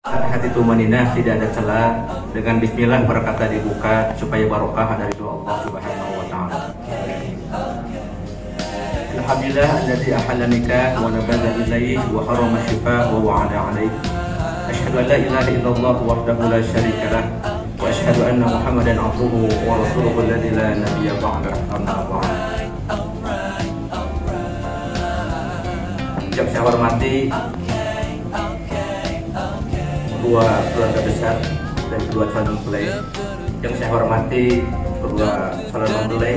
Hati tumaninah tidak ada celah. Dengan bismillah berkata dibuka supaya barokah dari doa Allah Subhanahu wa taala. Alhamdulillah alladzi ahalla nikah wa nabadha ilayhi wa harrama shifaa wa wa'ada alayhi. Asyhadu an la ilaha illallah wahdahu la syarika lah wa asyhadu anna Muhammadan abduhu wa rasuluhu alladzi la nabiyya ba'dahu amma ba'd. Yang saya hormati kedua keluarga besar dan kedua calon mempelai, yang saya hormati kedua calon mempelai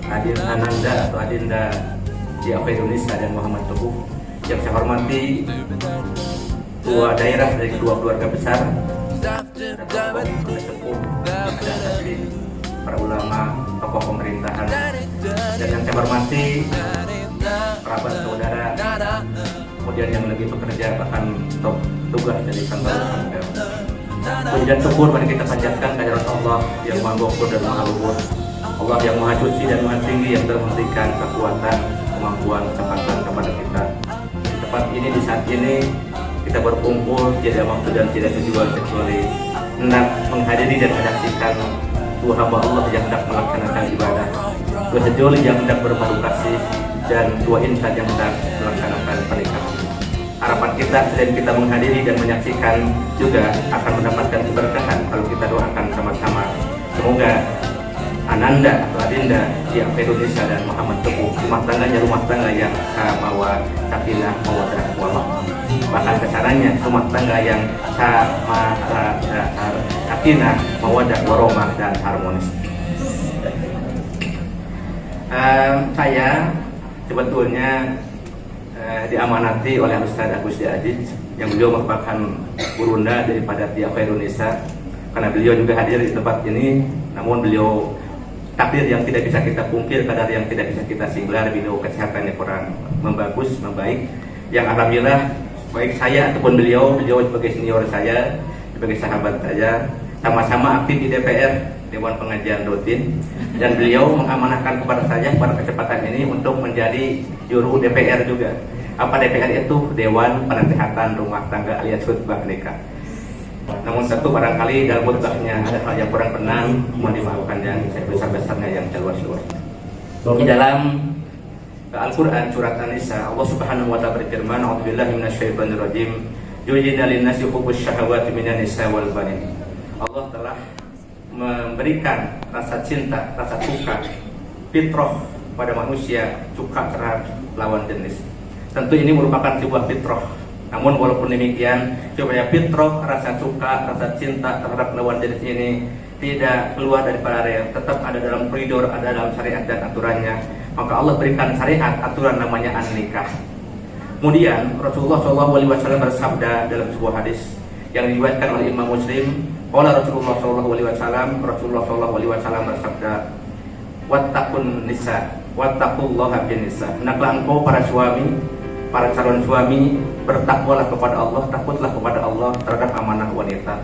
Adin Ananda atau Adinda di Apa Indonesia dan Muhammad Teguh, yang saya hormati kedua daerah dari kedua keluarga besar, para ulama, tokoh pemerintahan, dan yang saya hormati kerabat saudara, kemudian yang lebih bekerja bahkan tugas dari kantor anda. Puji dan syukur mari kita panjatkan kehadirat Allah yang Maha Ghafur dan Maha Luhur, Allah yang Maha Suci dan Maha Tinggi, yang telah memberikan kekuatan, kemampuan, kesempatan kepada kita. Di tempat ini, di saat ini kita berkumpul tidak maksud dan tidak tujuan kecuali hendak menghadiri dan menyaksikan dua hamba Allah yang hendak melaksanakan ibadah, dua sejoli yang hendak berbadu kasih, dan dua insan yang hendak melaksanakan pernikahan. Harapan kita selain kita menghadiri dan menyaksikan juga akan mendapatkan keberkahan kalau kita doakan sama-sama. Semoga Ananda atau Adinda di Apa Indonesia dan Muhammad Teguh rumah tangga yang bawa sakinah mawaddah warahmah. Bahkan kesananya rumah tangga yang sakinah mawaddah warahmah dan harmonis. Saya sebetulnya diamanati oleh Ustaz Agus Aziz, yang beliau merupakan gurunda daripada Apa Indonesia, karena beliau juga hadir di tempat ini. Namun beliau takdir yang tidak bisa kita pungkir, kadar yang tidak bisa kita singlar, beliau kesehatannya kurang membaik, yang alhamdulillah baik saya ataupun beliau sebagai senior saya, sebagai sahabat saya, sama-sama aktif di DPR, Dewan Pengajian Rutin, dan beliau mengamanahkan kepada saya pada kesempatan ini untuk menjadi juru DPR juga. Apa DPR itu? Dewan Penasehatan Rumah Tangga alias khutbah nikah. Namun satu barangkali dalam khutbahnya ada hal yang kurang benar, mohon dimaafkan yang sebesar-besarnya yang luas-luas. Di dalam Al-Quran surat An-Nisa, Allah Subhanahu wa taala berfirman, "A'udzubillahi minasyaitonir rajim. Yu'jina lin-nasi hubbus syahawati minan nisa wal banin." Allah telah memberikan rasa cinta, rasa suka, fitrah pada manusia, suka terhadap lawan jenis. Tentu ini merupakan sebuah fitrah. Namun walaupun demikian, supaya fitrah, rasa suka, rasa cinta terhadap lawan jenis ini tidak keluar daripada real, tetap ada dalam koridor, ada dalam syariat dan aturannya, maka Allah berikan syariat, aturan namanya an-nikah. Kemudian Rasulullah SAW bersabda dalam sebuah hadis yang diriwayatkan oleh Imam Muslim, qala Rasulullah SAW bersabda, wattaqun nisa, wattaqullaha bin nisa. Hendaklah engkau para suami, para calon suami, bertakwalah kepada Allah, takutlah kepada Allah terhadap amanah wanita.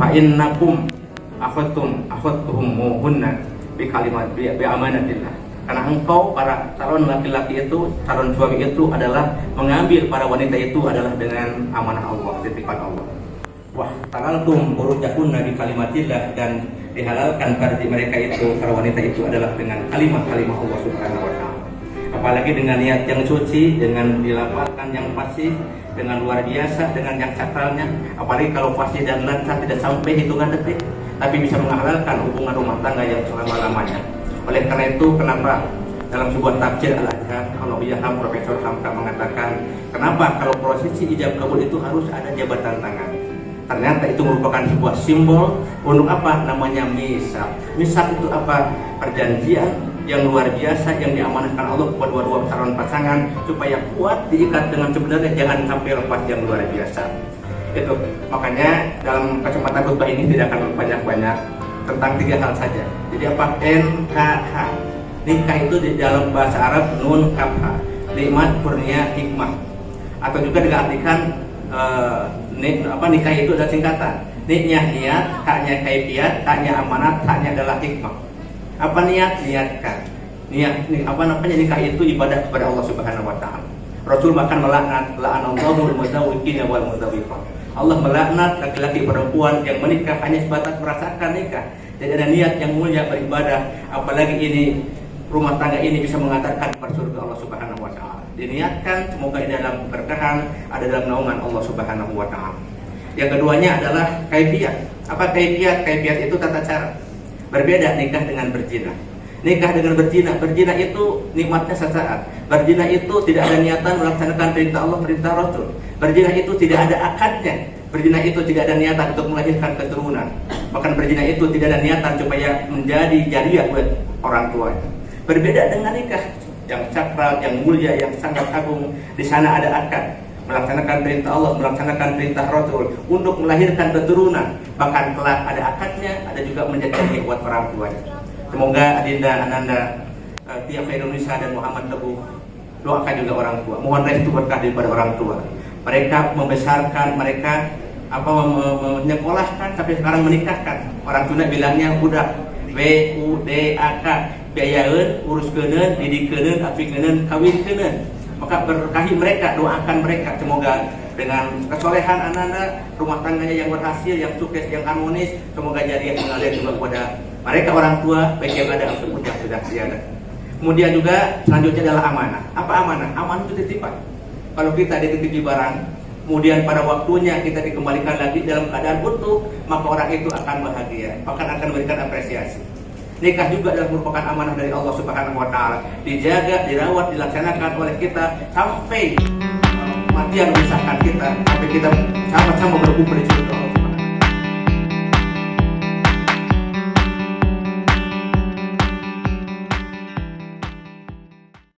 Fa innakum akhadtumuhunna bi amanatillah. Karena engkau para calon laki-laki itu, calon suami itu adalah mengambil para wanita itu adalah dengan amanah Allah, titipan Allah. Wah, talantum urujakunna bi kalimatillah, dan dihalalkan pada mereka itu, para wanita itu adalah dengan kalimat-kalimat Allah Subhanahu wa taala. Apalagi dengan niat yang suci, dengan dilafalkan yang fasih, dengan luar biasa, dengan yang sakralnya. Apalagi kalau fasih dan lancar tidak sampai hitungan detik, tapi bisa menghalalkan hubungan rumah tangga yang selama-lamanya. Oleh karena itu, kenapa dalam sebuah tafsir Al-Azhar, Al-Ubiyaham, Profesor Hamka mengatakan, kenapa kalau prosesi ijab kabul itu harus ada jabatan tangan? Ternyata itu merupakan sebuah simbol untuk apa? Namanya misak. Misak itu apa? Perjanjian yang luar biasa yang diamanahkan Allah kepada dua calon pasangan supaya kuat diikat dengan sebenarnya, jangan sampai lepas yang luar biasa. Itu makanya dalam kesempatan khutbah ini tidak akan banyak-banyak, tentang 3 hal saja. Jadi apa? NKH. Nikah itu di dalam bahasa Arab nun kafha, nikmat, kurnia, hikmah. Atau juga diartikan nikah itu adalah singkatan. Niknya niat, haknya kaifiat, haknya amanat, haknya adalah hikmah. Apa niat? Niatkan. Nikah itu ibadah kepada Allah Subhanahu wa taala. Rasul bahkan melaknat, la'anallahu al-muzawwiqina wal muzawwiqat. Allah melaknat laki-laki perempuan yang menikah hanya sebatas merasakan nikah, tidak ada niat yang mulia beribadah, apalagi ini rumah tangga ini bisa mengantarkan kepada surga Allah Subhanahu wa taala. Diniatkan semoga ini dalam keberkahan, ada dalam naungan Allah Subhanahu wa taala. Yang keduanya adalah kaifiat. Apa kaifiat? Kaifiat itu tata cara. Berbeda nikah dengan berzina. Nikah dengan berzina itu nikmatnya sesaat. Berzina itu tidak ada niatan melaksanakan perintah Allah, perintah Rasul. Berzina itu tidak ada akadnya. Berzina itu tidak ada niatan untuk melahirkan keturunan. Bahkan berzina itu tidak ada niatan supaya menjadi jariah buat orang tuanya. Berbeda dengan nikah yang sakral, yang mulia, yang sangat agung. Di sana ada akad, melaksanakan perintah Allah, melaksanakan perintah Rasul untuk melahirkan keturunan. Bahkan kelak ada akadnya, ada juga menjadi jariah buat orang tuanya. Semoga Adinda, Ananda, Tia Khairul Nisa dan Muhammad Teguh doakan juga orang tua. Mohon restu berkah daripada orang tua. Mereka membesarkan, mereka menyekolahkan sampai sekarang menikahkan. Orang Sunda bilangnya budak. BUDAK, biayaeun, uruskeun, didikeun, apikeun, kawinkeun. Maka berkahi mereka, doakan mereka semoga dengan kesolehan anak-anak, rumah tangganya yang berhasil, yang sukses, yang harmonis, semoga jariah mengalir juga kepada mereka orang tua, baik yang ada ataupun yang sudah tiada. Kemudian juga selanjutnya adalah amanah. Apa amanah? Amanah itu titipan. Kalau kita dititipi barang, kemudian pada waktunya kita dikembalikan lagi dalam keadaan utuh, maka orang itu akan bahagia, bahkan akan memberikan apresiasi. Nikah juga adalah merupakan amanah dari Allah Subhanahu wa taala. Dijaga, dirawat, dilaksanakan oleh kita sampai kematian memisahkan kita, sampai kita sama-sama berkumpul di surga.